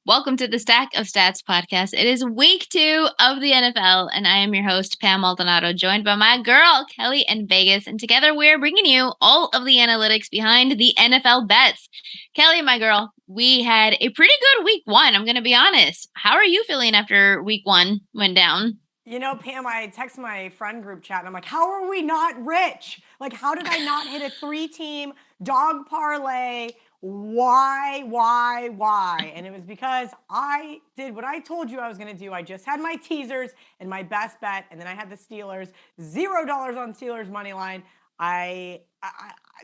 Welcome to the Stack of Stats podcast. It is week 2 of the NFL, and I am your host, Pam Maldonado, joined by my girl, KellyInVegas. And together we're bringing you all of the analytics behind the NFL bets. Kelly, my girl, we had a pretty good week 1. I'm going to be honest. How are you feeling after week 1 went down? You know, Pam, I text my friend group chat and I'm like, how are we not rich? Like, how did I not hit a 3-team dog parlay? Why? And it was because I did what I told you I was going to do. I just had my teasers and my best bet, and then I had the Steelers, $0 on Steelers money line.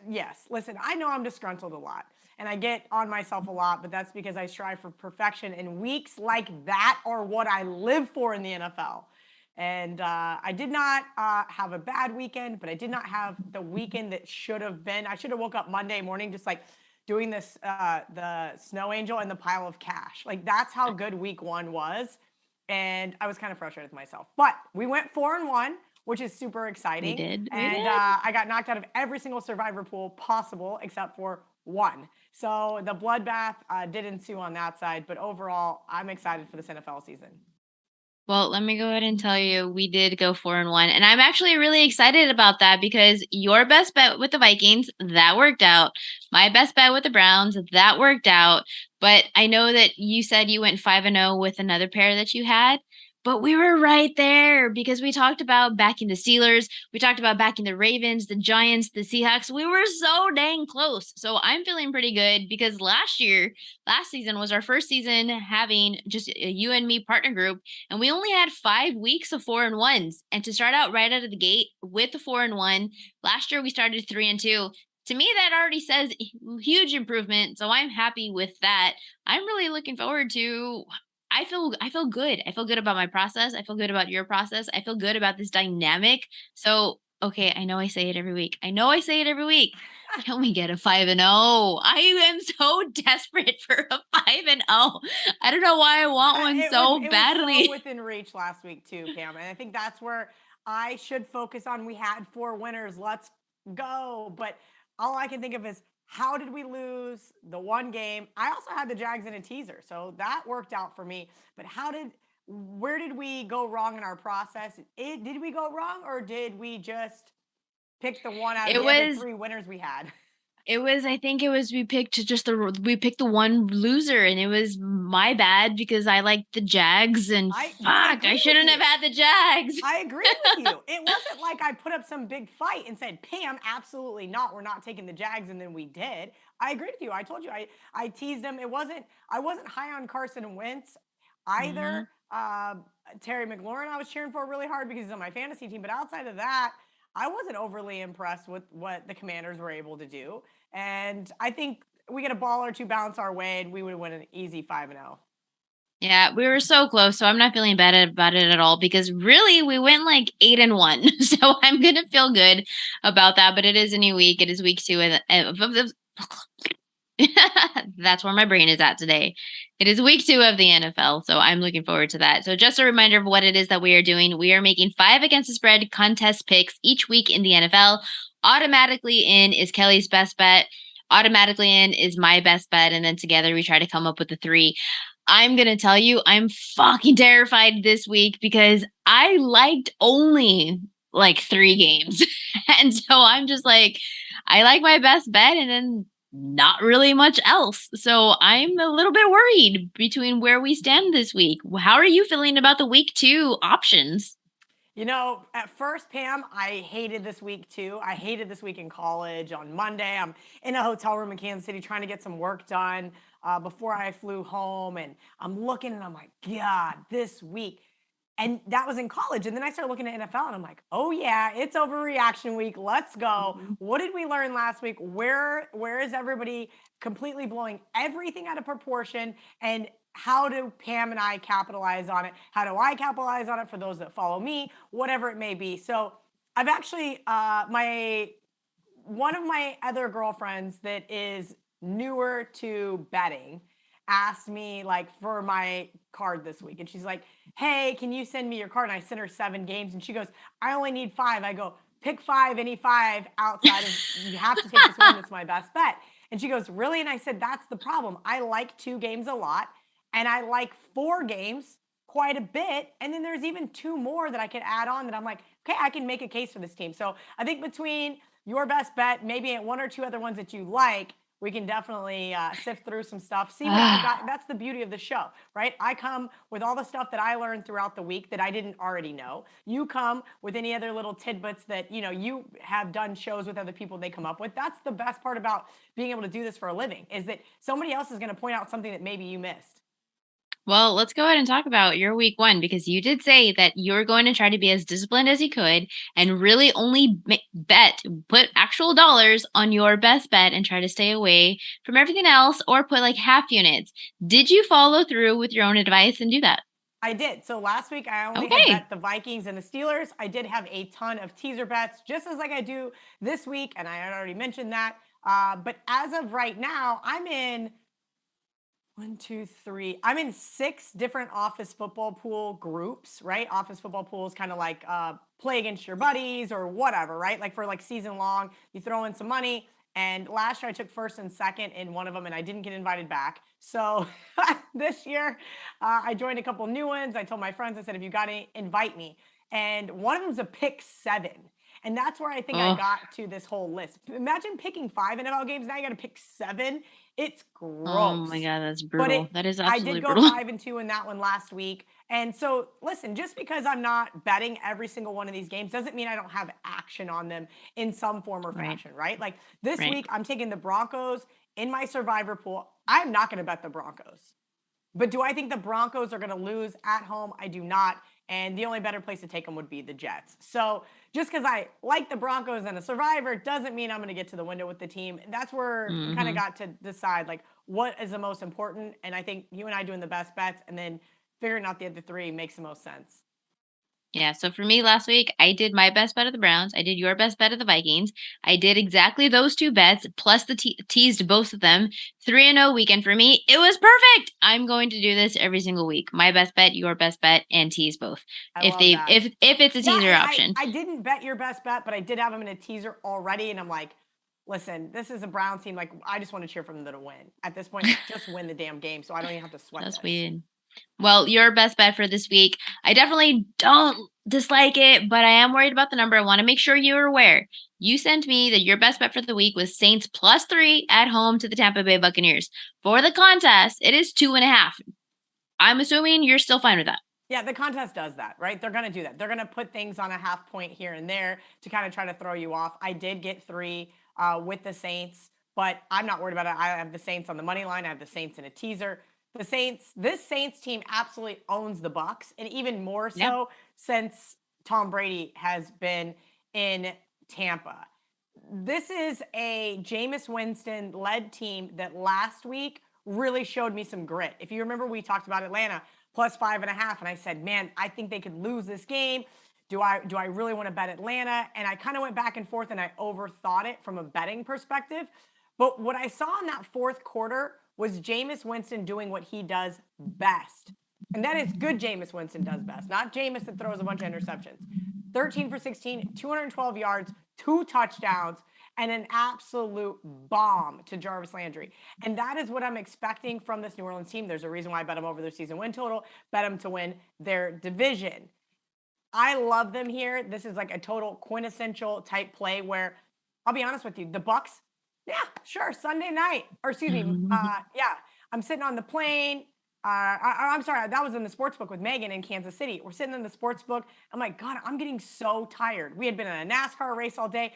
Yes, listen, I know I'm disgruntled a lot and I get on myself a lot, but that's because I strive for perfection, and weeks like that are what I live for in the NFL. And I did not have a bad weekend, but I did not have the weekend that should have been. I should have woke up Monday morning just like doing this, the snow angel and the pile of cash. Like, that's how good week 1 was. And I was kind of frustrated with myself. But we went 4-1, which is super exciting. We did. I got knocked out of every single survivor pool possible except for one. So the bloodbath did ensue on that side. But overall, I'm excited for this NFL season. Well, let me go ahead and tell you, we did go 4-1, and I'm actually really excited about that because your best bet with the Vikings, that worked out. My best bet with the Browns, that worked out. But I know that you said you went 5-0 with another pair that you had, but we were right there because we talked about backing the Steelers, we talked about backing the Ravens, the Giants, the Seahawks. We were so dang close. So I'm feeling pretty good because last season was our first season having just a you and me partner group, and we only had 5 weeks of 4-1s. And to start out right out of the gate with the 4-1, last year we started 3-2. To me, that already says huge improvement. So I'm happy with that. I'm really looking forward to. I feel good. I feel good about my process. I feel good about your process. I feel good about this dynamic. So, okay, I know I say it every week. Can we get a 5-0? I am so desperate for a 5-0. I don't know why I want one so badly. It was so within reach last week too, Pam. And I think that's where I should focus on. We had 4 winners. Let's go. But all I can think of is, how did we lose the one game? I also had the Jags in a teaser, so that worked out for me. But where did we go wrong in our process? Did we go wrong, or did we just pick the one out of the other 3 winners we had? I think it was we picked the one loser, and it was my bad because I liked the Jags, and I shouldn't have had the Jags. I agree with you. It wasn't like I put up some big fight and said, Pam, absolutely not, we're not taking the Jags, and then we did. I agree with you. I told you I teased them. I wasn't high on Carson Wentz either. Terry McLaurin I was cheering for really hard because he's on my fantasy team, but outside of that, I wasn't overly impressed with what the Commanders were able to do. And I think we get a ball or two bounce our way and we would win an easy 5-0. Yeah, we were so close, so I'm not feeling bad about it at all because really we went like 8-1. So I'm going to feel good about that, but it is a new week. It is week 2 that's where my brain is at today. It is week 2 of the NFL, so I'm looking forward to that. So just a reminder of what it is that we are doing. We are making 5 against the spread contest picks each week in the NFL. Automatically in is Kelly's best bet. Automatically in is my best bet. And then together we try to come up with the 3. I'm going to tell you, I'm fucking terrified this week because I liked only like 3 games. And so I'm just like, I like my best bet and then not really much else. So I'm a little bit worried between where we stand this week. How are you feeling about the week 2 options? You know, at first, Pam, I hated this week too. I hated this week in college. On Monday, I'm in a hotel room in Kansas City trying to get some work done before I flew home. And I'm looking and I'm like, God, this week. And that was in college. And then I started looking at NFL and I'm like, oh yeah, it's overreaction week. Let's go. What did we learn last week? Where is everybody completely blowing everything out of proportion? And how do Pam and I capitalize on it? How do I capitalize on it for those that follow me? Whatever it may be. So I've actually, one of my other girlfriends that is newer to betting asked me like for my card this week. And she's like, hey, can you send me your card? And I sent her 7 games. And she goes, I only need 5. I go, pick 5, any 5 outside of, you have to take this one. That's my best bet. And she goes, really? And I said, that's the problem. I like 2 games a lot. And I like 4 games quite a bit. And then there's even 2 more that I could add on that I'm like, okay, I can make a case for this team. So I think between your best bet, maybe 1 or 2 other ones that you like, we can definitely sift through some stuff, see what you got. That's the beauty of the show, right? I come with all the stuff that I learned throughout the week that I didn't already know. You come with any other little tidbits that, you have done shows with other people they come up with. That's the best part about being able to do this for a living, is that somebody else is going to point out something that maybe you missed. Well, let's go ahead and talk about your week 1 because you did say that you're going to try to be as disciplined as you could and really only put actual dollars on your best bet and try to stay away from everything else or put like half units. Did you follow through with your own advice and do that? I did. So last week I only had Okay. bet the Vikings and the Steelers. I did have a ton of teaser bets, just as like I do this week, and I had already mentioned that. But as of right now, I'm in 1, 2, 3. I'm in 6 different office football pool groups, right? Office football pool is kind of like play against your buddies or whatever, right? Like for like season long, you throw in some money. And last year I took first and second in one of them, and I didn't get invited back. So this year I joined a couple new ones. I told my friends, I said, if you got any, invite me. And one of them's a pick 7. And that's where I think I Oh, got to this whole list. Imagine picking 5 NFL games. Now you got to pick 7. It's oh my gross. God, that's But brutal. That is I did absolutely go brutal. 5-2 in that one last week. And so, listen, just because I'm not betting every single one of these games doesn't mean I don't have action on them in some form or Right. fashion, right? Like this Right. week, I'm taking the Broncos in my survivor pool. I'm not going to bet the Broncos. But do I think the Broncos are going to lose at home? I do not. And the only better place to take them would be the Jets. So just because I like the Broncos and a survivor doesn't mean I'm going to get to the window with the team. That's where we kind of Mhm. got to decide like what is the most important. And I think you and I doing the best bets and then figuring out the other 3 makes the most sense. Yeah, so for me last week, I did my best bet of the Browns. I did your best bet of the Vikings. I did exactly those 2 bets plus the teased both of them. 3-0 weekend for me. It was perfect. I'm going to do this every single week. My best bet, your best bet, and tease both. I If love they that. if it's a Yeah, teaser and option. I didn't bet your best bet, but I did have them in a teaser already, and I'm like, listen, this is a Browns team. Like, I just want to cheer for them to win. At this point, like, just win the damn game, so I don't even have to sweat That's this. weird. Well, your best bet for this week. I definitely don't dislike it, but I am worried about the number. I want to make sure you're aware. You sent me that your best bet for the week was Saints +3 at home to the Tampa Bay Buccaneers. For the contest, it is 2.5. I'm assuming you're still fine with that. Yeah, the contest does that, right? They're going to do that. They're going to put things on a half point here and there to kind of try to throw you off. I did get 3 with the Saints, but I'm not worried about it. I have the Saints on the money line. I have the Saints in a teaser. The Saints, this Saints team absolutely owns the Bucks, and even more Yeah. so since Tom Brady has been in Tampa. This is a Jameis Winston led team that last week really showed me some grit. If you remember, we talked about Atlanta +5.5, and I said, man, I think they could lose this game. Do I really want to bet Atlanta? And I kind of went back and forth, and I overthought it from a betting perspective. But what I saw in that fourth quarter was Jameis Winston doing what he does best. And that is good Jameis Winston does best, not Jameis that throws a bunch of interceptions. 13 for 16, 212 yards, 2 touchdowns, and an absolute bomb to Jarvis Landry. And that is what I'm expecting from this New Orleans team. There's a reason why I bet them over their season win total, bet them to win their division. I love them here. This is like a total quintessential type play where I'll be honest with you, the Bucks, yeah, sure, Sunday night, or excuse me, yeah, I'm sitting on the plane. I'm sorry, that was in the sports book with Megan in Kansas City. We're sitting in the sports book. I'm like, God, I'm getting so tired. We had been in a NASCAR race all day.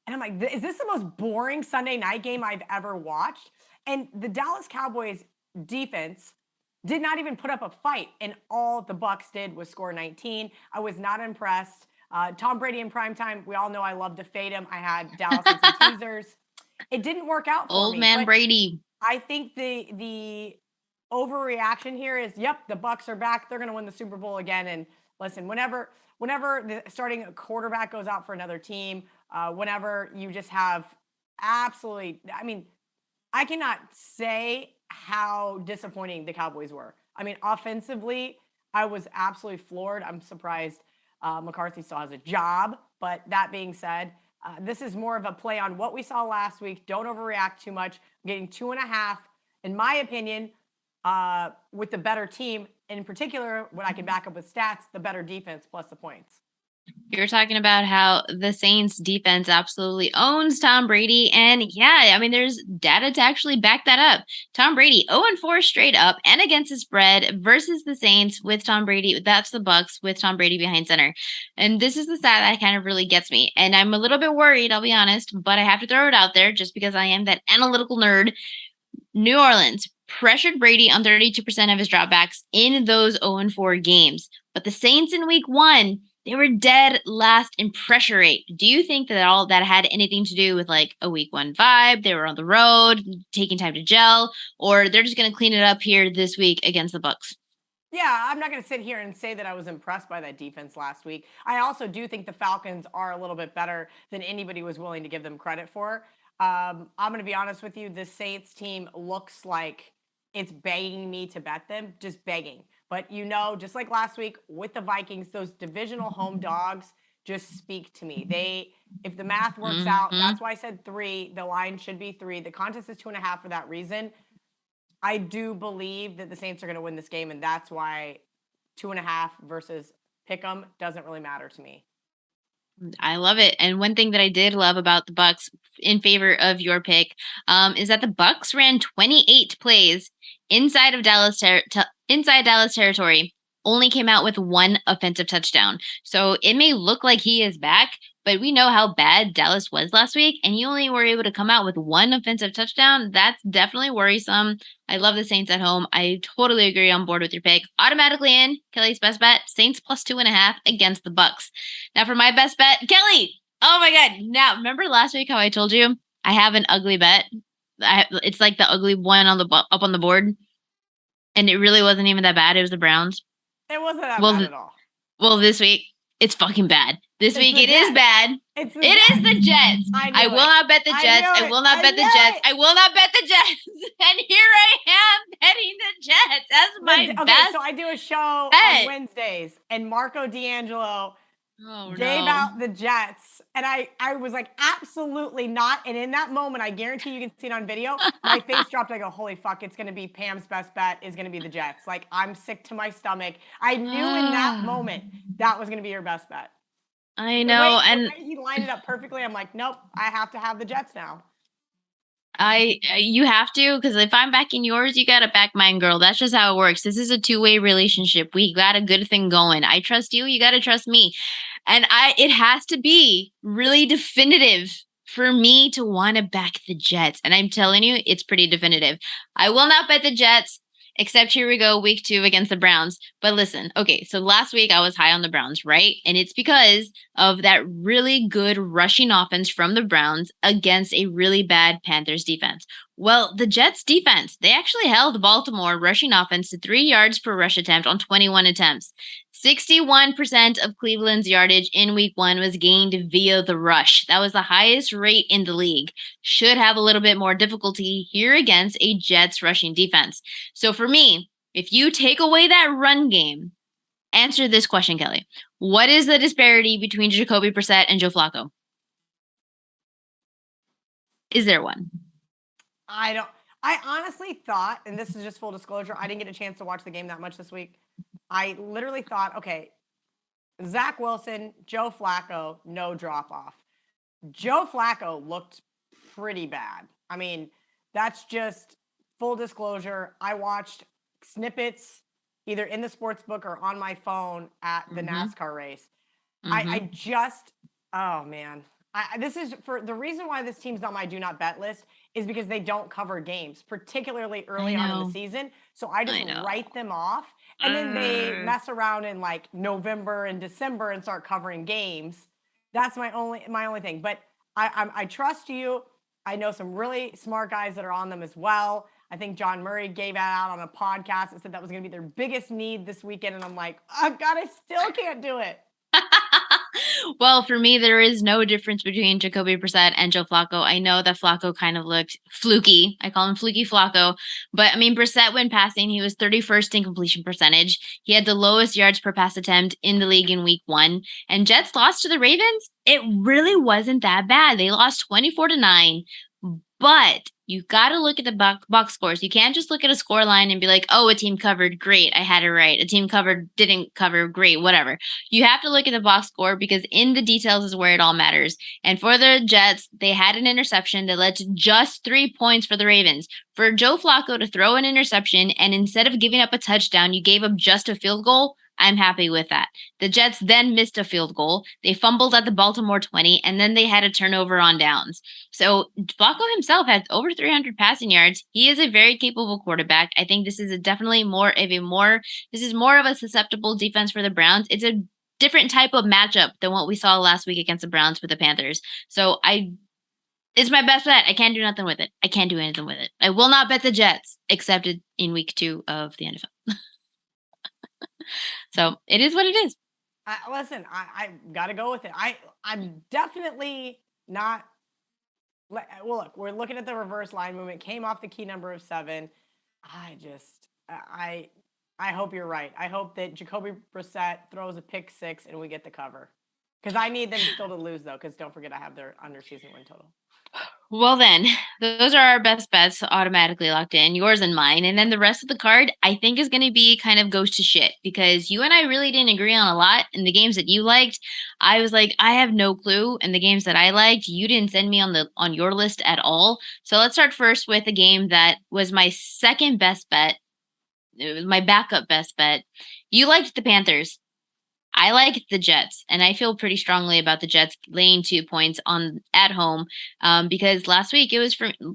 And I'm like, is this the most boring Sunday night game I've ever watched? And the Dallas Cowboys defense did not even put up a fight, and all the Bucks did was score 19. I was not impressed. Tom Brady in primetime, we all know I love to fade him. I had Dallas in some teasers. It didn't work out for Old me, man but Brady. I think the overreaction here is, yep, the Bucks are back. They're going to win the Super Bowl again. And listen, whenever the starting quarterback goes out for another team, whenever you just have absolutely, I mean, I cannot say how disappointing the Cowboys were. I mean, offensively, I was absolutely floored. I'm surprised McCarthy still has a job. But that being said, this is more of a play on what we saw last week. Don't overreact too much. I'm getting 2.5, in my opinion, with the better team. In particular, when I can back up with stats, the better defense plus the points. You're talking about how the Saints defense absolutely owns Tom Brady. And yeah, I mean, there's data to actually back that up. Tom Brady 0-4 straight up and against the spread versus the Saints with Tom Brady. That's the Bucks with Tom Brady behind center. And this is the stat that kind of really gets me. And I'm a little bit worried, I'll be honest, but I have to throw it out there just because I am that analytical nerd. New Orleans pressured Brady on 32% of his dropbacks in those 0-4 games. But the Saints in week 1, they were dead last in pressure rate. Do you think that all that had anything to do with like a week 1 vibe? They were on the road, taking time to gel, or they're just going to clean it up here this week against the Bucks? Yeah, I'm not going to sit here and say that I was impressed by that defense last week. I also do think the Falcons are a little bit better than anybody was willing to give them credit for. I'm going to be honest with you. The Saints team looks like it's begging me to bet them, just begging. But just like last week with the Vikings, those divisional home dogs just speak to me. If the math works out, that's why I said 3. The line should be 3. The contest is 2.5 for that reason. I do believe that the Saints are going to win this game, and that's why 2.5 versus pick 'em doesn't really matter to me. I love it. And one thing that I did love about the Bucks in favor of your pick is that the Bucks ran 28 plays inside of inside Dallas territory, only came out with 1 offensive touchdown. So it may look like he is back, but we know how bad Dallas was last week, and you only were able to come out with 1 offensive touchdown. That's definitely worrisome. I love the Saints at home. I totally agree on board with your pick. Automatically in Kelly's best bet, Saints plus 2.5 against the Bucks. Now for my best bet, Kelly. Oh my God! Now remember last week how I told you I have an ugly bet. It's like the ugly one on the up on the board, and it really wasn't even that bad. It was the Browns. It wasn't that bad at all. Well, this week it's fucking bad. This week it is bad. It is the Jets. I will not bet the Jets. I will not bet the Jets. I will not bet the Jets. And here I am betting the Jets as my best. So I do a show on Wednesdays, and Marco D'Angelo gave out the Jets, and I was like, absolutely not. And in that moment, I guarantee you can see it on video, my face dropped. I go, holy fuck, it's going to be Pam's best bet is going to be the Jets. Like, I'm sick to my stomach. I knew in that moment that was going to be your best bet. I know. And he lined it up perfectly. I'm like, nope, I have to have the Jets now. You have to, because if I'm backing yours, you gotta back mine, girl. That's just how it works. This is a two-way relationship. We got a good thing going. I trust you. You gotta trust me. And it has to be really definitive for me to want to back the Jets. And I'm telling you, it's pretty definitive. I will not bet the Jets, except here we go, week 2 against the Browns. But listen, okay, so last week I was high on the Browns, right? And it's because of that really good rushing offense from the Browns against a really bad Panthers defense. Well, the Jets defense, they actually held Baltimore rushing offense to 3 yards per rush attempt on 21 attempts. 61% of Cleveland's yardage in week 1 was gained via the rush. That was the highest rate in the league. Should have a little bit more difficulty here against a Jets rushing defense. So for me, if you take away that run game, answer this question, Kelly. What is the disparity between Jacoby Brissett and Joe Flacco? Is there one? I honestly thought, and this is just full disclosure, I didn't get a chance to watch the game that much this week. I literally thought, okay, Zach Wilson, Joe Flacco, no drop off. Joe Flacco looked pretty bad. I mean, that's just full disclosure. I watched snippets either in the sports book or on my phone at the NASCAR race. Oh man. This is for the reason why this team's on my do not bet list is because they don't cover games, particularly early on in the season. So I just write them off. And then they mess around in like November and December and start covering games. That's my only thing. But I trust you. I know some really smart guys that are on them as well. I think John Murray gave that out on a podcast and said that was going to be their biggest need this weekend. And I'm like, oh God, I still can't do it. Well, for me, there is no difference between Jacoby Brissett and Joe Flacco. I know that Flacco kind of looked fluky. I call him fluky Flacco. But I mean, Brissett, when passing, he was 31st in completion percentage. He had the lowest yards per pass attempt in the league in week 1. And Jets lost to the Ravens. It really wasn't that bad. They lost 24-9. But you got to look at the box scores. You can't just look at a score line and be like, oh, a team covered. Great. I had it right. A team covered, didn't cover. Great. Whatever. You have to look at the box score because in the details is where it all matters. And for the Jets, they had an interception that led to just 3 points for the Ravens. For Joe Flacco to throw an interception and instead of giving up a touchdown, you gave up just a field goal. I'm happy with that. The Jets then missed a field goal. They fumbled at the Baltimore 20, and then they had a turnover on downs. So Flacco himself has over 300 passing yards. He is a very capable quarterback. I think this is definitely more of a susceptible defense for the Browns. It's a different type of matchup than what we saw last week against the Browns with the Panthers. So it's my best bet. I can't do nothing with it. I can't do anything with it. I will not bet the Jets, except in week 2 of the NFL. So it is what it is. Listen, I got to go with it. I'm definitely not. Well, look, we're looking at the reverse line movement. Came off the key number of 7. I hope you're right. I hope that Jacoby Brissett throws a pick 6 and we get the cover. Because I need them still to lose, though, because don't forget I have their under-season win total. Well, then, those are our best bets automatically locked in, yours and mine. And then the rest of the card, I think, is going to be kind of goes to shit because you and I really didn't agree on a lot. In the games that you liked, I was like, I have no clue. And the games that I liked, you didn't send me on your list at all. So let's start first with a game that was my second best bet. It was my backup best bet. You liked the Panthers. I like the Jets, and I feel pretty strongly about the Jets laying 2 points at home because last week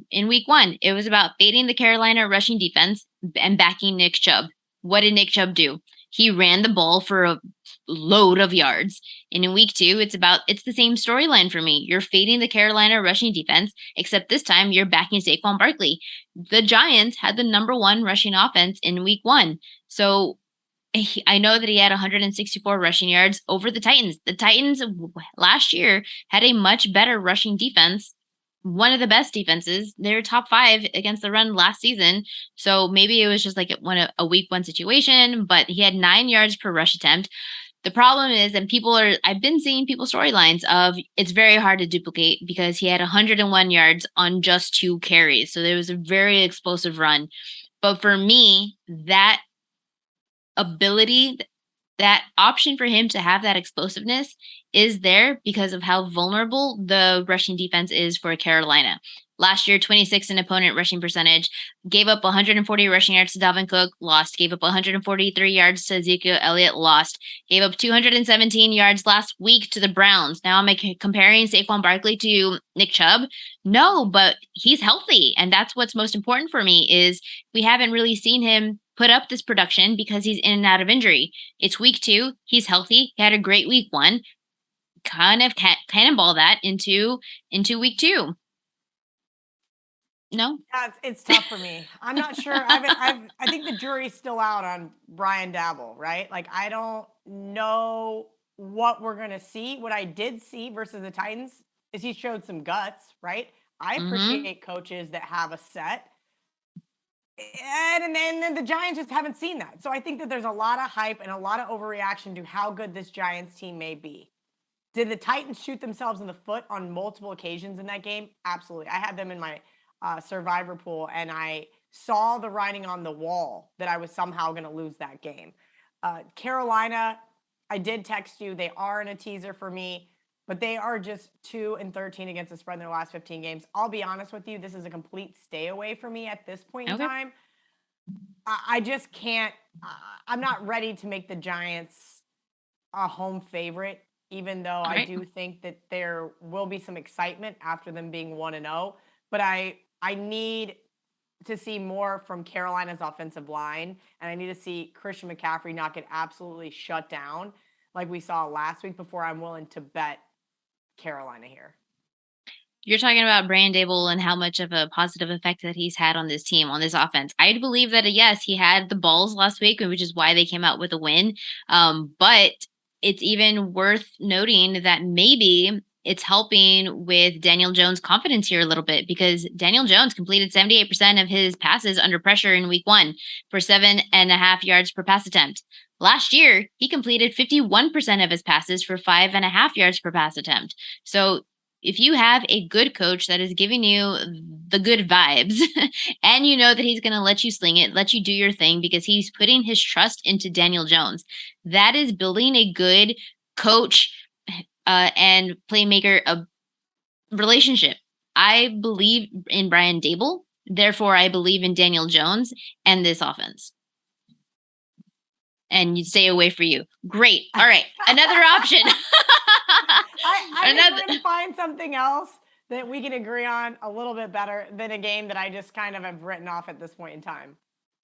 in week 1, it was about fading the Carolina rushing defense and backing Nick Chubb. What did Nick Chubb do? He ran the ball for a load of yards. And in week 2, it's the same storyline for me. You're fading the Carolina rushing defense, except this time you're backing Saquon Barkley. The Giants had the number 1 rushing offense in week 1. So I know that he had 164 rushing yards over the Titans. The Titans last year had a much better rushing defense, one of the best defenses. They're top 5 against the run last season. So maybe it was just like a week 1 situation, but he had 9 yards per rush attempt. The problem is, and I've been seeing people storylines of it's very hard to duplicate because he had 101 yards on just 2 carries. So there was a very explosive run. But for me, that ability, that option for him to have that explosiveness is there because of how vulnerable the rushing defense is for Carolina. Last year, 26th in opponent rushing percentage, gave up 140 rushing yards to Dalvin Cook, lost. Gave up 143 yards to Ezekiel Elliott, lost. Gave up 217 yards last week to the Browns. Now I'm comparing Saquon Barkley to Nick Chubb. No, but he's healthy, and that's what's most important for me is we haven't really seen him put up this production because he's in and out of injury. It's week 2. He's healthy. He had a great week 1. Kind of cannonball that into week 2. No? Yeah, it's tough for me. I'm not sure. I think the jury's still out on Brian Dabble, right? Like, I don't know what we're going to see. What I did see versus the Titans is he showed some guts, right? I appreciate coaches that have a set. And then the Giants just haven't seen that. So I think that there's a lot of hype and a lot of overreaction to how good this Giants team may be. Did the Titans shoot themselves in the foot on multiple occasions in that game? Absolutely. I had them in my survivor pool, and I saw the writing on the wall that I was somehow going to lose that game. Carolina, I did text you. They are in a teaser for me, but they are just 2-13 against the spread in their last 15 games. I'll be honest with you. This is a complete stay away for me at this point in time. I just can't. I'm not ready to make the Giants a home favorite, even though I do think that there will be some excitement after them being 1-0. But I need to see more from Carolina's offensive line, and I need to see Christian McCaffrey not get absolutely shut down like we saw last week before I'm willing to bet Carolina here. You're talking about Brian Dable and how much of a positive effect that he's had on this team, on this offense. I believe that, yes, he had the balls last week, which is why they came out with a win. But it's even worth noting that maybe it's helping with Daniel Jones' confidence here a little bit, because Daniel Jones completed 78% of his passes under pressure in week 1 for 7.5 yards per pass attempt. Last year, he completed 51% of his passes for 5.5 yards per pass attempt. So if you have a good coach that is giving you the good vibes and you know that he's going to let you sling it, let you do your thing because he's putting his trust into Daniel Jones, that is building a good coach and playmaker relationship. I believe in Brian Dable. Therefore, I believe in Daniel Jones and this offense. And you stay away for you. Great. All right. Another option. I think we're going to find something else that we can agree on a little bit better than a game that I just kind of have written off at this point in time.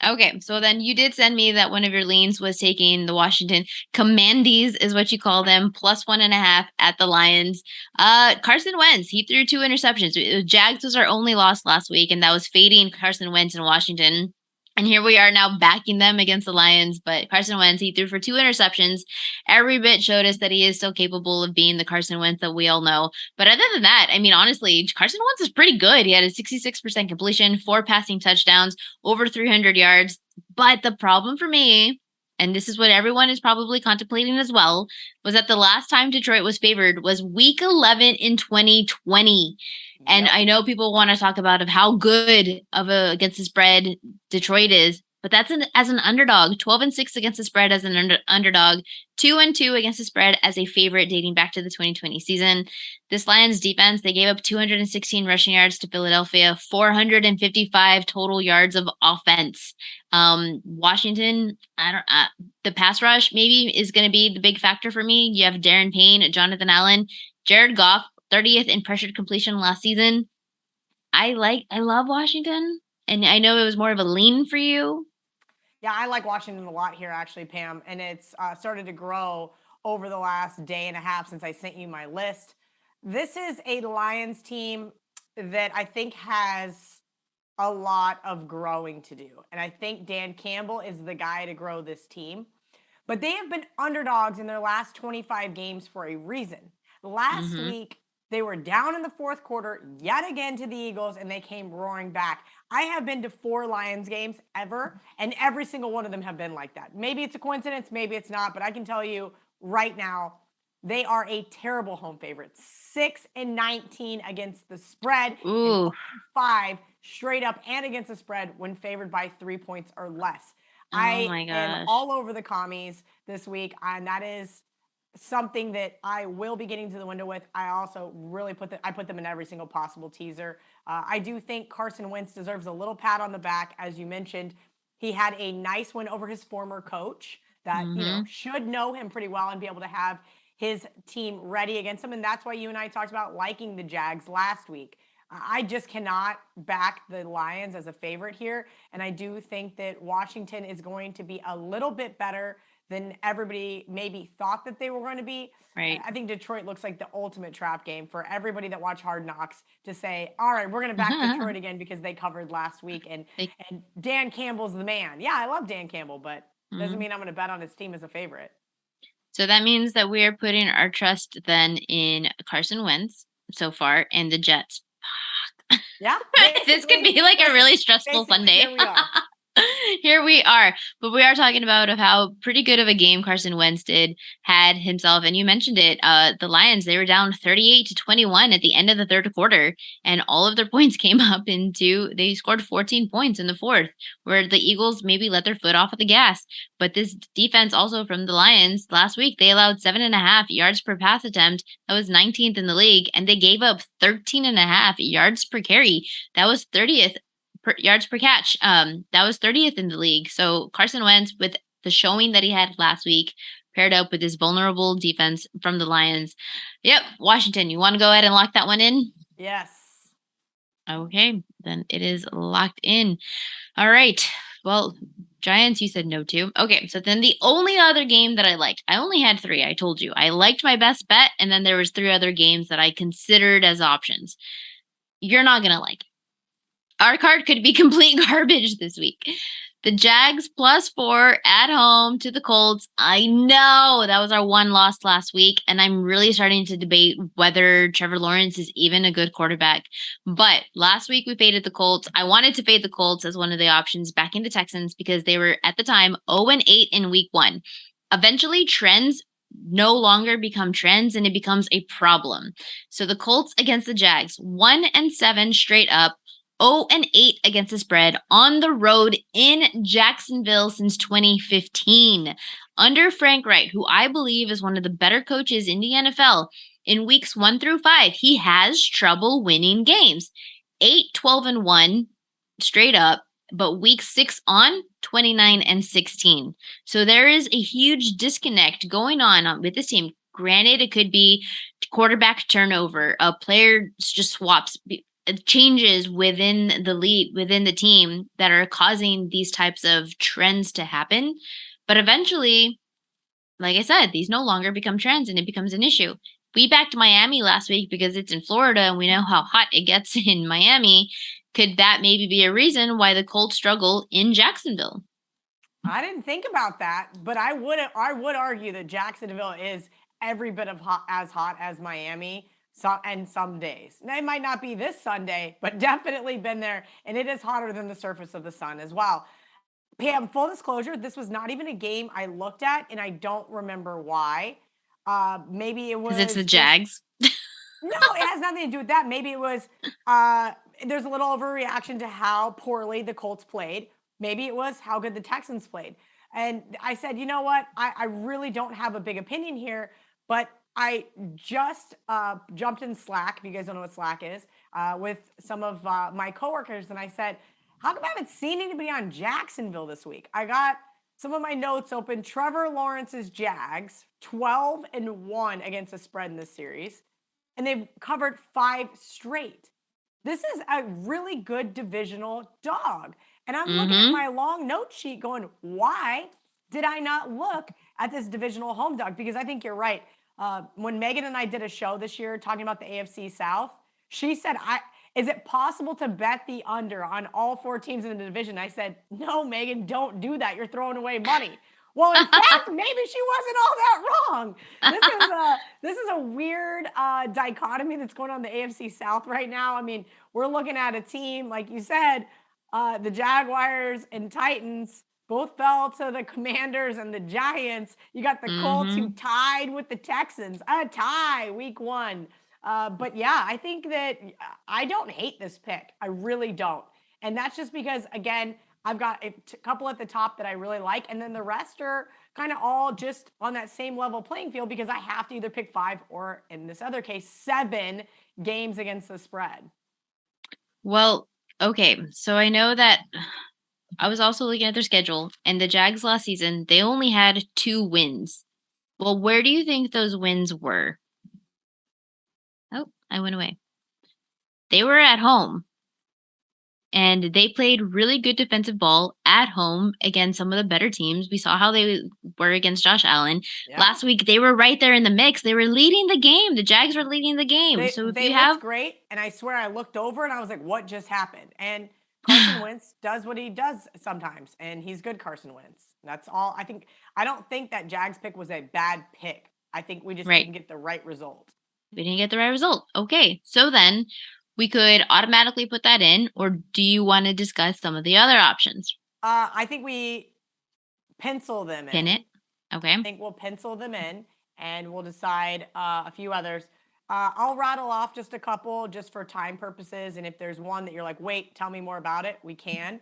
Okay, so then you did send me that one of your leans was taking the Washington Commandees, is what you call them, plus 1.5 at the Lions. Carson Wentz, he threw 2 interceptions. Jags was our only loss last week, and that was fading Carson Wentz in Washington. And here we are now backing them against the Lions. But Carson Wentz, he threw for 2 interceptions. Every bit showed us that he is still capable of being the Carson Wentz that we all know. But other than that, I mean, honestly, Carson Wentz is pretty good. He had a 66% completion, 4 passing touchdowns, over 300 yards. But the problem for me, and this is what everyone is probably contemplating as well, was that the last time Detroit was favored was week 11 in 2020. And I know people want to talk about of how good of a against the spread Detroit is, but that's as an underdog. 12-6 against the spread as an underdog, 2-2 against the spread as a favorite dating back to the 2020 season. This Lions defense, they gave up 216 rushing yards to Philadelphia, 455 total yards of offense. Washington, the pass rush maybe is going to be the big factor for me. You have Darren Payne, Jonathan Allen, Jared Goff, 30th in pressured completion last season. I love Washington, and I know it was more of a lean for you. Yeah, I like Washington a lot here, actually, Pam, and it's started to grow over the last day and a half since I sent you my list. This is a Lions team that I think has a lot of growing to do, and I think Dan Campbell is the guy to grow this team. But they have been underdogs in their last 25 games for a reason. Last week, they were down in the fourth quarter yet again to the Eagles, and they came roaring back. I have been to 4 Lions games ever, and every single one of them have been like that. Maybe it's a coincidence, maybe it's not, but I can tell you right now, they are a terrible home favorite. 6-19 against the spread, and 5 straight up and against the spread when favored by 3 points or less. I am all over the commies this week, and that is something that I will be getting to the window with. I also really put them in every single possible teaser. I do think Carson Wentz deserves a little pat on the back. As you mentioned, he had a nice win over his former coach that should know him pretty well and be able to have his team ready against him. And that's why you and I talked about liking the Jags last week. I just cannot back the Lions as a favorite here. And I do think that Washington is going to be a little bit better than everybody maybe thought that they were going to be. Right. I think Detroit looks like the ultimate trap game for everybody that watched Hard Knocks to say, all right, we're going to back Detroit again because they covered last week. And Dan Campbell's the man. Yeah, I love Dan Campbell, but doesn't mean I'm going to bet on his team as a favorite. So that means that we are putting our trust then in Carson Wentz so far and the Jets. Yeah. This could be like a really stressful Sunday. Here we are. Here we are. But we are talking about how pretty good of a game Carson Wentz had himself. And you mentioned it. The Lions, they were down 38-21 at the end of the third quarter. And all of their points came up they scored 14 points in the fourth, where the Eagles maybe let their foot off of the gas. But this defense also from the Lions last week, they allowed 7.5 yards per pass attempt. That was 19th in the league. And they gave up 13.5 yards per carry. That was 30th. Yards per catch. That was 30th in the league. So Carson Wentz, with the showing that he had last week, paired up with his vulnerable defense from the Lions. Yep, Washington, you want to go ahead and lock that one in? Yes. Okay, then it is locked in. All right. Well, Giants, you said no to. Okay, so then the only other game that I liked, I only had 3, I told you. I liked my best bet, and then there was 3 other games that I considered as options. You're not going to like it. Our card could be complete garbage this week. The Jags +4 at home to the Colts. I know that was our one loss last week, and I'm really starting to debate whether Trevor Lawrence is even a good quarterback. But last week we faded the Colts. I wanted to fade the Colts as one of the options backing the Texans because they were at the time 0-8 in week 1. Eventually, trends no longer become trends and it becomes a problem. So the Colts against the Jags, 1-7 straight up. 0-8 against the spread on the road in Jacksonville since 2015. Under Frank Reich, who I believe is one of the better coaches in the NFL, in weeks 1 through 5, he has trouble winning games. 8-12-1 straight up, but week 6 on 29-16. So there is a huge disconnect going on with this team. Granted, it could be quarterback turnover, a player just swaps changes within the league, within the team that are causing these types of trends to happen. But eventually, like I said, these no longer become trends and it becomes an issue. We backed Miami last week because it's in Florida and we know how hot it gets in Miami. Could that maybe be a reason why the Colts struggle in Jacksonville? I didn't think about that, but I would argue that Jacksonville is every bit of as hot as Miami. And some days. Now, it might not be this Sunday, but definitely been there. And it is hotter than the surface of the sun as well. Pam, full disclosure, this was not even a game I looked at, and I don't remember why. Maybe it was. Because it's the Jags. No, it has nothing to do with that. Maybe it was there's a little overreaction to how poorly the Colts played. Maybe it was how good the Texans played. And I said, you know what? I really don't have a big opinion here, but I just jumped in Slack, if you guys don't know what Slack is, with some of my coworkers, and I said, how come I haven't seen anybody on Jacksonville this week? I got some of my notes open. Trevor Lawrence's Jags, 12-1 against the spread in this series, and they've covered 5 straight. This is a really good divisional dog. And I'm looking at my long note sheet going, why did I not look at this divisional home dog? Because I think you're right. When Megan and I did a show this year talking about the AFC South, she said, is it possible to bet the under on all 4 teams in the division? I said, no, Megan, don't do that. You're throwing away money. Well, in fact, maybe she wasn't all that wrong. This is a weird dichotomy that's going on in the AFC South right now. I mean, we're looking at a team, like you said, the Jaguars and Titans both fell to the Commanders and the Giants. You got the Colts who tied with the Texans. A tie week 1. But yeah, I think that I don't hate this pick. I really don't. And that's just because, again, I've got a couple at the top that I really like. And then the rest are kind of all just on that same level playing field because I have to either pick 5 or, in this other case, 7 games against the spread. Well, okay. So I know that I was also looking at their schedule, and the Jags last season, they only had 2 wins. Well, where do you think those wins were? Oh, I went away. They were at home. And they played really good defensive ball at home against some of the better teams. We saw how they were against Josh Allen. Yeah. Last week, they were right there in the mix. They were leading the game. The Jags were leading the game. So if they you have great, and I swear I looked over and I was like, what just happened? And Carson Wentz does what he does sometimes, and he's good Carson Wentz. That's all. I don't think that Jags pick was a bad pick. I think we just didn't get the right result. We didn't get the right result. Okay, so then we could automatically put that in, or do you want to discuss some of the other options? I think we pencil them in. Pin it? Okay. I think we'll pencil them in, and we'll decide a few others. I'll rattle off just a couple just for time purposes, and if there's one that you're like, wait, tell me more about it, we can.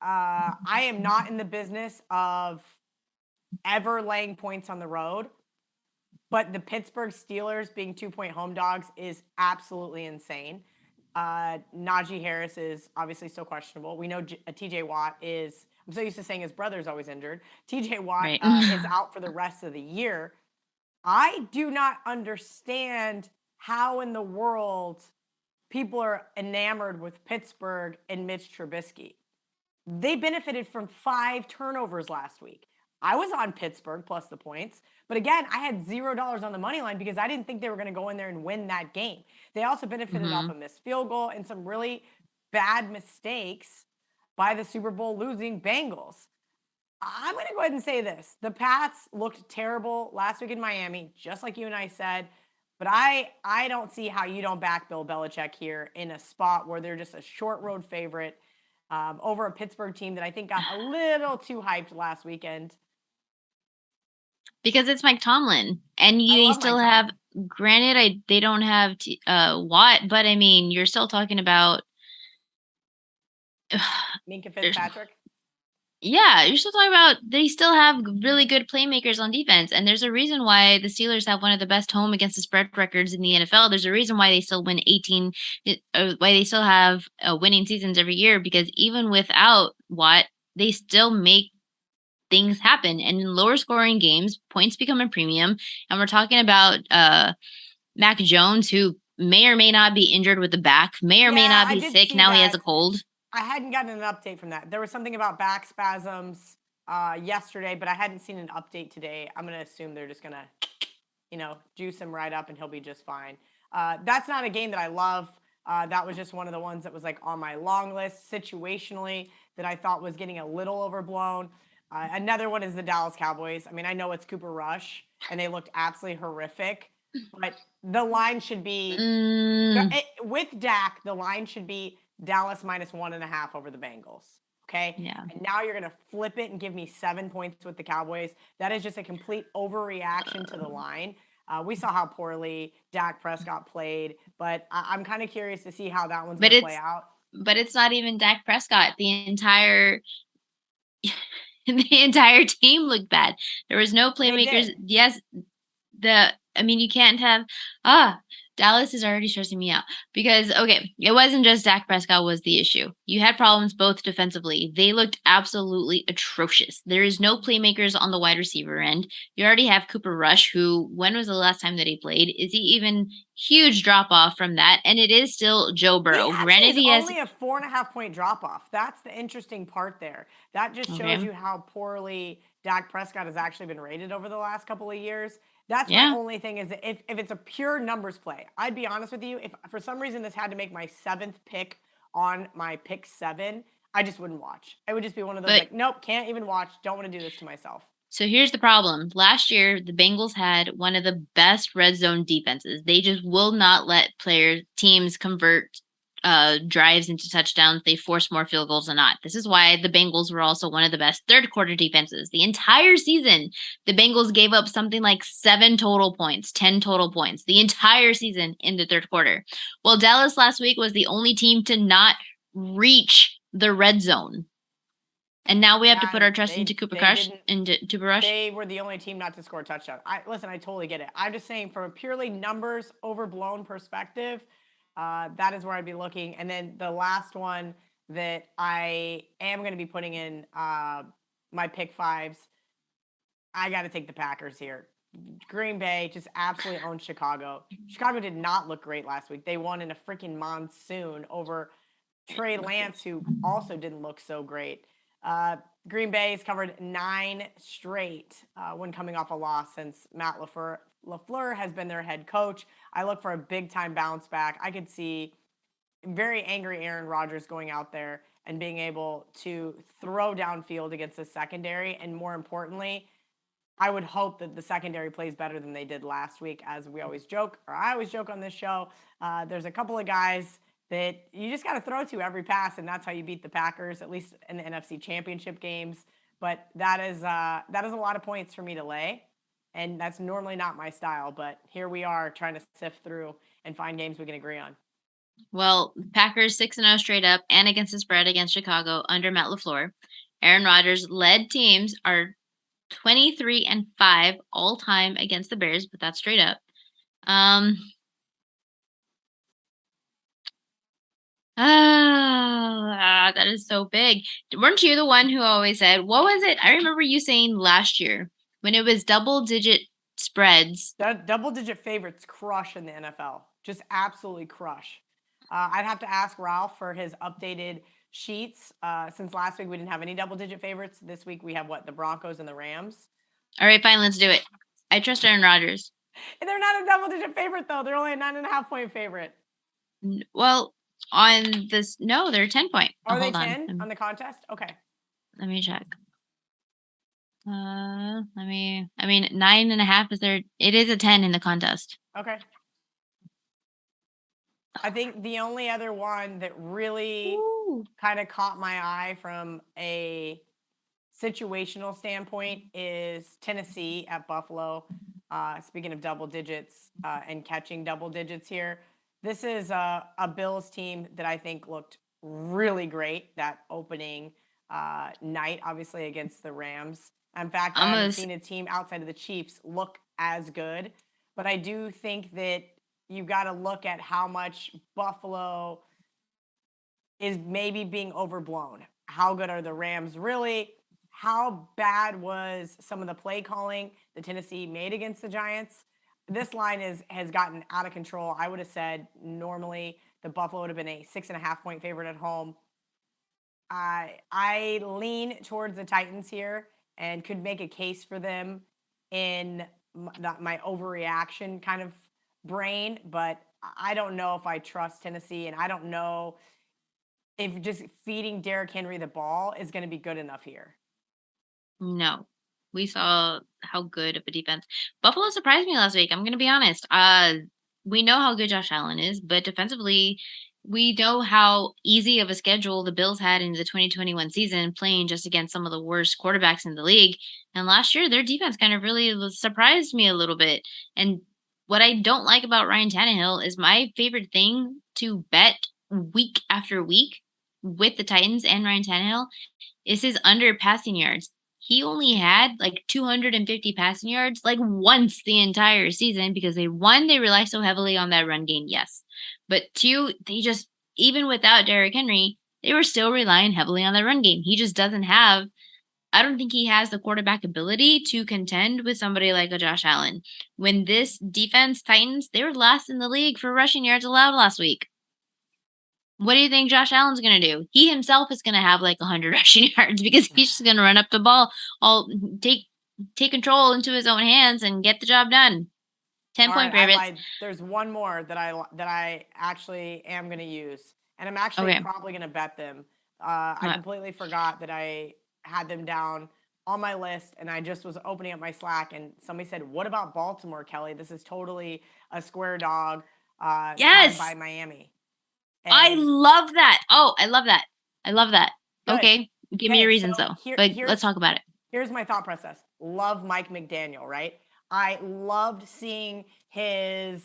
I am not in the business of ever laying points on the road, but the Pittsburgh Steelers being 2-point home dogs is absolutely insane. Najee Harris is obviously still questionable. We know TJ Watt is, I'm so used to saying his brother's always injured. TJ Watt is out for the rest of the year. I do not understand how in the world people are enamored with Pittsburgh and Mitch Trubisky. They benefited from 5 turnovers last week. I was on Pittsburgh plus the points. But again, I had $0 on the money line because I didn't think they were going to go in there and win that game. They also benefited off a missed field goal and some really bad mistakes by the Super Bowl losing Bengals. I'm going to go ahead and say this. The Pats looked terrible last week in Miami, just like you and I said. But I don't see how you don't back Bill Belichick here in a spot where they're just a short road favorite over a Pittsburgh team that I think got a little too hyped last weekend. Because it's Mike Tomlin, and I they love Mike still have. Tomlin. Granted, they don't have Watt, but I mean, you're still talking about. Minka There's Fitzpatrick. Yeah, you're still talking about they still have really good playmakers on defense, and there's a reason why the Steelers have one of the best home against the spread records in the NFL. There's a reason why they still win 18, why they still have winning seasons every year, because even without Watt, they still make things happen. And in lower scoring games, points become a premium. And we're talking about Mac Jones, who may or may not be injured with the back, may or may Yeah, not I be did sick. see Now he has that. a cold. I hadn't gotten an update from that. There was something about back spasms yesterday, but I hadn't seen an update today. I'm going to assume they're just going to, juice him right up and he'll be just fine. That's not a game that I love. That was just one of the ones that was like on my long list situationally that I thought was getting a little overblown. Another one is the Dallas Cowboys. I mean, I know it's Cooper Rush and they looked absolutely horrific, but the line should be with Dak, the line should be Dallas -1.5 over the Bengals. Okay. Yeah. And now you're going to flip it and give me 7 points with the Cowboys. That is just a complete overreaction to the line. We saw how poorly Dak Prescott played, but I'm kind of curious to see how that one's going to play out. But it's not even Dak Prescott. The entire team looked bad. There was no playmakers. Yes, you can't have Dallas is already stressing me out because it wasn't just Dak Prescott was the issue. You had problems both defensively. They looked absolutely atrocious. There is no playmakers on the wide receiver end. You already have Cooper Rush, who when was the last time that he played? Is he even huge drop off from that? And it is still Joe Burrow. Granted, he has only a 4.5 point drop off. That's the interesting part there. That just shows you how poorly Dak Prescott has actually been rated over the last couple of years. That's my only thing is if it's a pure numbers play, I'd be honest with you. If for some reason this had to make my 7th pick on my pick 7, I just wouldn't watch. It would just be one of those like, nope, can't even watch. Don't want to do this to myself. So here's the problem. Last year, the Bengals had one of the best red zone defenses. They just will not let teams convert drives into touchdowns. They force more field goals than not. This is why the Bengals were also one of the best third quarter defenses. The entire season, the Bengals gave up something like 7 total points, 10 total points, the entire season in the third quarter. Well, Dallas last week was the only team to not reach the red zone. And now we have to put our trust into Cooper Rush. They were the only team not to score a touchdown. I totally get it. I'm just saying from a purely numbers overblown perspective, that is where I'd be looking. And then the last one that I am going to be putting in my pick 5s, I got to take the Packers here. Green Bay just absolutely owns Chicago. Chicago did not look great last week. They won in a freaking monsoon over Trey Lance, who also didn't look so great. Green Bay has covered 9 straight when coming off a loss since Matt LaFleur has been their head coach. I look for a big-time bounce back. I could see very angry Aaron Rodgers going out there and being able to throw downfield against the secondary. And more importantly, I would hope that the secondary plays better than they did last week, as we always joke, or I always joke on this show. There's a couple of guys that you just got to throw to every pass, and that's how you beat the Packers, at least in the NFC Championship games. But that is a lot of points for me to lay, and that's normally not my style. But here we are trying to sift through and find games we can agree on. Well, Packers 6-0 straight up and against the spread against Chicago under Matt LaFleur. Aaron Rodgers led teams are 23-5 all time against the Bears, but that's straight up. That is so big. Weren't you the one who always said, what was it? I remember you saying last year when it was double-digit spreads. That double-digit favorites crush in the NFL. Just absolutely crush. I'd have to ask Ralph for his updated sheets. Since last week we didn't have any double-digit favorites. This week we have the Broncos and the Rams. All right, fine, let's do it. I trust Aaron Rodgers. And they're not a double-digit favorite, though. They're only a 9.5 point favorite. Well, On this, no, they're 10-point. Are they Hold 10 on the contest? Okay. Let me check. Let me. I mean, 9.5 is there. It is a 10 in the contest. Okay. I think the only other one that really kind of caught my eye from a situational standpoint is Tennessee at Buffalo. Speaking of double digits and catching double digits here, this is a Bills team that I think looked really great that opening night, obviously against the Rams. In fact, I haven't seen a team outside of the Chiefs look as good, but I do think that you've got to look at how much Buffalo is maybe being overblown. How good are the Rams really? How bad was some of the play calling that Tennessee made against the Giants? This line has gotten out of control. I would have said normally the Buffalo would have been a 6.5-point favorite at home. I lean towards the Titans here and could make a case for them in my overreaction kind of brain, but I don't know if I trust Tennessee, and I don't know if just feeding Derrick Henry the ball is going to be good enough here. No. We saw how good of a defense. Buffalo surprised me last week. I'm going to be honest. We know how good Josh Allen is, but defensively, we know how easy of a schedule the Bills had in the 2021 season, playing just against some of the worst quarterbacks in the league. And last year, their defense kind of really surprised me a little bit. And what I don't like about Ryan Tannehill is my favorite thing to bet week after week with the Titans and Ryan Tannehill is his under passing yards. He only had like 250 passing yards like once the entire season because they rely so heavily on that run game, yes. But two, they just even without Derrick Henry, they were still relying heavily on the run game. He just doesn't have I don't think he has the quarterback ability to contend with somebody like a Josh Allen. When this defense Titans, they were last in the league for rushing yards allowed last week. What do you think Josh Allen's going to do? He himself is going to have like 100 rushing yards because he's just going to run up the ball, all take control into his own hands and get the job done. 10-point favorites. There's one more that I actually am going to use, and I'm actually probably going to bet them. I completely forgot that I had them down on my list, and I just was opening up my Slack, and somebody said, "What about Baltimore, Kelly? This is totally a square dog." Yes, by Miami. And I love that. Oh, I love that. I love that. Good. Okay, give me your reasons though. But let's talk about it. Here's my thought process. Love Mike McDaniel, right? I loved seeing his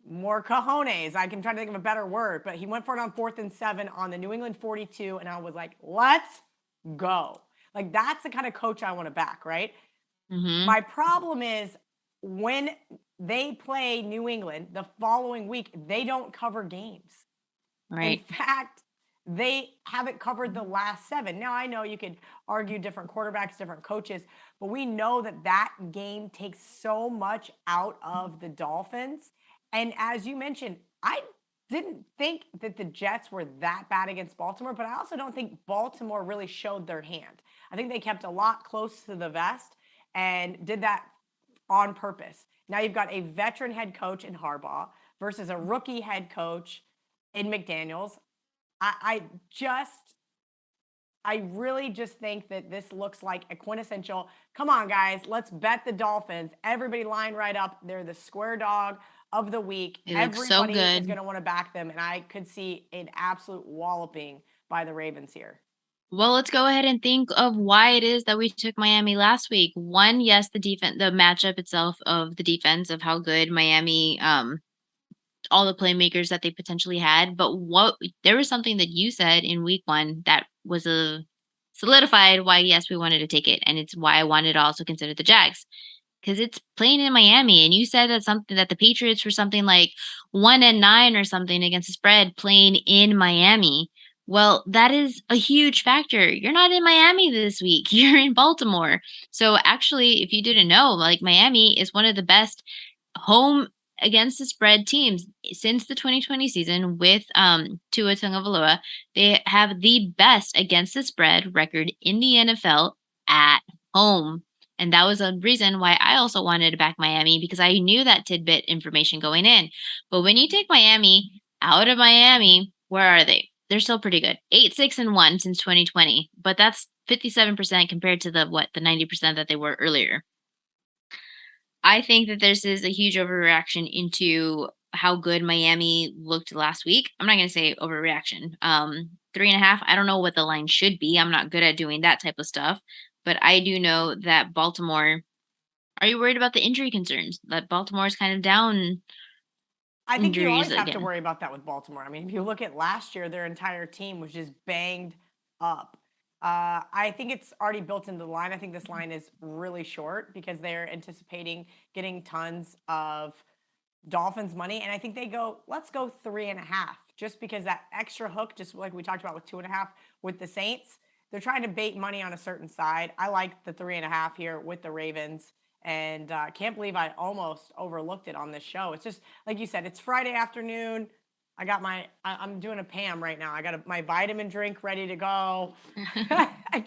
more cojones. I can try to think of a better word, but he went for it on 4th and 7 on the New England 42, and I was like, let's go. Like, that's the kind of coach I want to back, right? Mm-hmm. My problem is when they play New England the following week, they don't cover games. Right. In fact, they haven't covered the last 7. Now, I know you could argue different quarterbacks, different coaches, but we know that game takes so much out of the Dolphins. And as you mentioned, I didn't think that the Jets were that bad against Baltimore, but I also don't think Baltimore really showed their hand. I think they kept a lot close to the vest and did that on purpose. Now you've got a veteran head coach in Harbaugh versus a rookie head coach in McDaniels. I really just think that this looks like a quintessential, come on, guys, let's bet the Dolphins. Everybody line right up. They're the square dog of the week. Everybody is going to want to back them, and I could see an absolute walloping by the Ravens here. Well, let's go ahead and think of why it is that we took Miami last week. One, yes, the matchup itself of the defense, of how good Miami, all the playmakers that they potentially had. But there was something that you said in week 1 that was solidified why, yes, we wanted to take it. And it's why I wanted to also consider the Jags. Because it's playing in Miami. And you said that the Patriots were something like 1-9 or something against the spread playing in Miami. Well, that is a huge factor. You're not in Miami this week. You're in Baltimore. So actually, if you didn't know, like Miami is one of the best home against the spread teams since the 2020 season with Tua Tagovailoa. They have the best against the spread record in the NFL at home. And that was a reason why I also wanted to back Miami, because I knew that tidbit information going in. But when you take Miami out of Miami, where are they? They're still pretty good. 8-6-1 since 2020, but that's 57% compared to the 90% that they were earlier. I think that this is a huge overreaction into how good Miami looked last week. I'm not going to say overreaction. 3.5. I don't know what the line should be. I'm not good at doing that type of stuff, but I do know that Baltimore. Are you worried about the injury concerns? That Baltimore is kind of down I think you injuries always have to again. worry about that with Baltimore. I mean, if you look at last year, their entire team was just banged up. I think it's already built into the line. I think this line is really short because they're anticipating getting tons of Dolphins money. And I think they go, let's go 3.5, just because that extra hook, just like we talked about with 2.5 with the Saints, they're trying to bait money on a certain side. I like the 3.5 here with the Ravens. And can't believe I almost overlooked it on this show. It's just like you said, it's Friday afternoon. I'm doing a Pam right now. I got my vitamin drink ready to go. I'm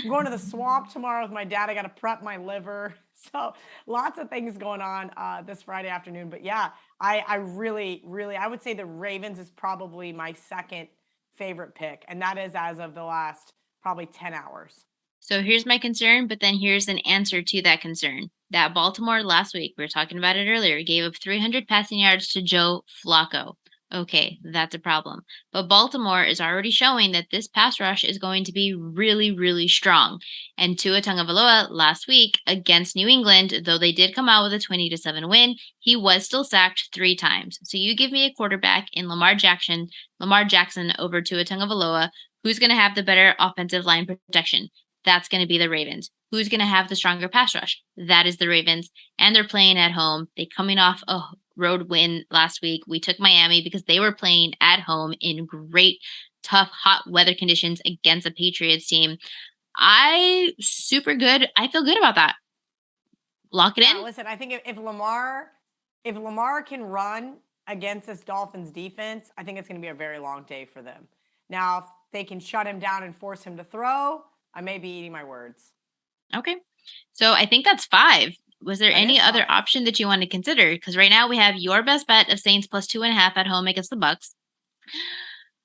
going to the swamp tomorrow with my dad. I got to prep my liver. So lots of things going on this Friday afternoon. But yeah, I really, I would say the Ravens is probably my second favorite pick. And that is as of the last probably 10 hours. So here's my concern, but then here's an answer to that concern. That Baltimore last week, we were talking about it earlier, gave up 300 passing yards to Joe Flacco. Okay, that's a problem. But Baltimore is already showing that this pass rush is going to be really, really strong. And Tua Tagovailoa last week against New England, though they did come out with a 20-7 win, he was still sacked 3 times. So you give me a quarterback in Lamar Jackson over Tua Tagovailoa, who's going to have the better offensive line protection? That's going to be the Ravens. Who's going to have the stronger pass rush? That is the Ravens. And they're playing at home. They coming off a road win last week. We took Miami because they were playing at home in great, tough, hot weather conditions against a Patriots team. I feel good about that. Lock it Yeah, in. listen, I think if Lamar can run against this Dolphins defense, I think it's going to be a very long day for them. Now, if they can shut him down and force him to throw, I may be eating my words. Okay. So I think that's 5. Was there That any is other 5. option that you want to consider? Because right now we have your best bet of Saints plus 2.5 at home against the Bucks.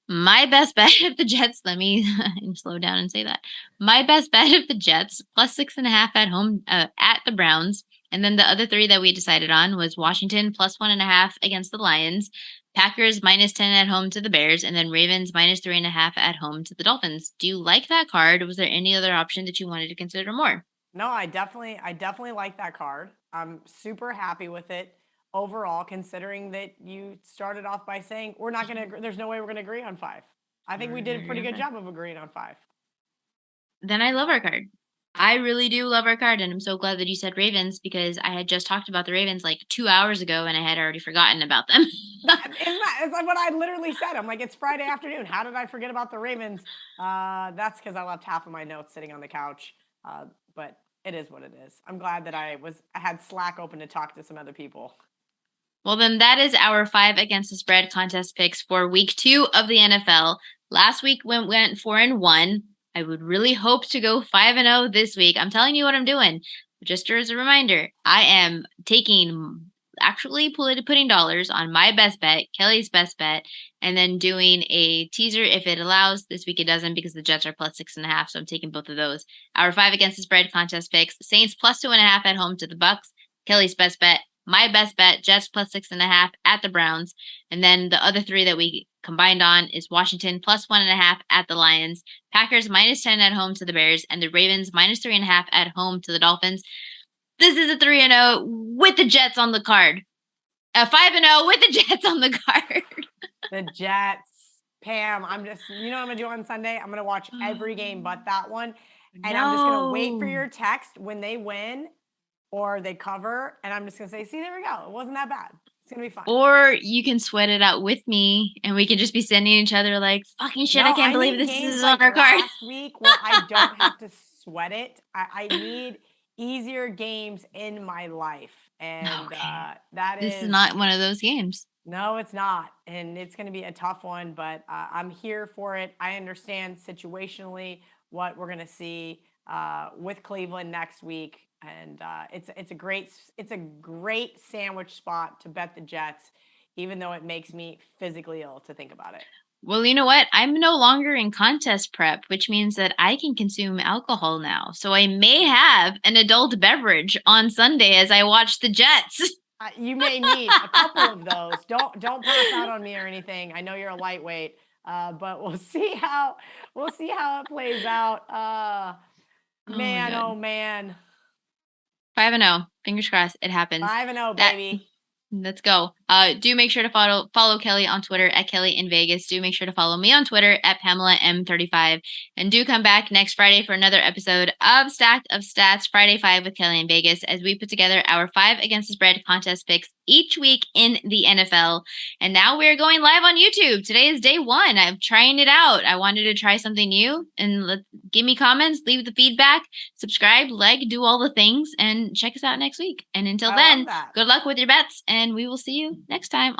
My best bet of the Jets, let me slow down and say that. My best bet of the Jets plus 6.5 at home at the Browns. And then the other 3 that we decided on was Washington plus 1.5 against the Lions, Packers minus 10 at home to the Bears, and then Ravens minus 3.5 at home to the Dolphins. Do you like that card? Was there any other option that you wanted to consider more? No, I definitely like that card. I'm super happy with it overall, considering that you started off by saying we're not going to, there's no way we're going to agree on 5. I think we did a pretty good job of agreeing on 5. Then I love our card. I really do love our card, and I'm so glad that you said Ravens because I had just talked about the Ravens like 2 hours ago, and I had already forgotten about them. It's like what I literally said. I'm like, it's Friday afternoon. How did I forget about the Ravens? That's because I left half of my notes sitting on the couch. But it is what it is. I'm glad that I had Slack open to talk to some other people. Well, then that is our 5 against the spread contest picks for week 2 of the NFL. Last week went 4-1. I would really hope to go 5-0 this week. I'm telling you what I'm doing. Just as a reminder, I am putting dollars on my best bet, Kelly's best bet, and then doing a teaser if it allows. This week it doesn't because the Jets are plus 6.5, so I'm taking both of those. Our 5 against the spread contest picks: Saints plus 2.5 at home to the Bucks. Kelly's best bet. My best bet, Jets plus 6.5 at the Browns. And then the other 3 that we combined on is Washington plus 1.5 at the Lions, Packers minus 10 at home to the Bears, and the Ravens minus 3.5 at home to the Dolphins. This is a 3-0 with the Jets on the card. A 5-0 with the Jets on the card. The Jets. Pam, you know what I'm going to do on Sunday? I'm going to watch every game but that one. And I'm just going to wait for your text when they win or they cover, and I'm just going to say, see, there we go. It wasn't that bad. It's going to be fun. Or you can sweat it out with me, and we can just be sending each other like, fucking shit, No, I can't believe this is on our card. Last week where I don't have to sweat it. I need easier games in my life. And This is not one of those games. No, it's not. And it's going to be a tough one, but I'm here for it. I understand situationally what we're going to see with Cleveland next week. And it's a great sandwich spot to bet the Jets, even though it makes me physically ill to think about it. Well, you know what? I'm no longer in contest prep, which means that I can consume alcohol now. So I may have an adult beverage on Sunday as I watch the Jets. You may need a couple of those. Don't pass out on me or anything. I know you're a lightweight, but we'll see how it plays out. Oh my Man, god. oh man, 5-0. Fingers crossed it happens. 5-0, That baby. Let's go. Do make sure to follow Kelly on Twitter at KellyInVegas. Do make sure to follow me on Twitter at PamelaM35. And do come back next Friday for another episode of Stacked of Stats Friday 5 with Kelly in Vegas as we put together our 5 against the spread contest picks each week in the NFL. And now we're going live on YouTube. Today is day 1. I'm trying it out. I wanted to try something new, and give me comments, leave the feedback, subscribe, like, do all the things, and check us out next week. And until I love then, that. good luck with your bets, and we will see you next time on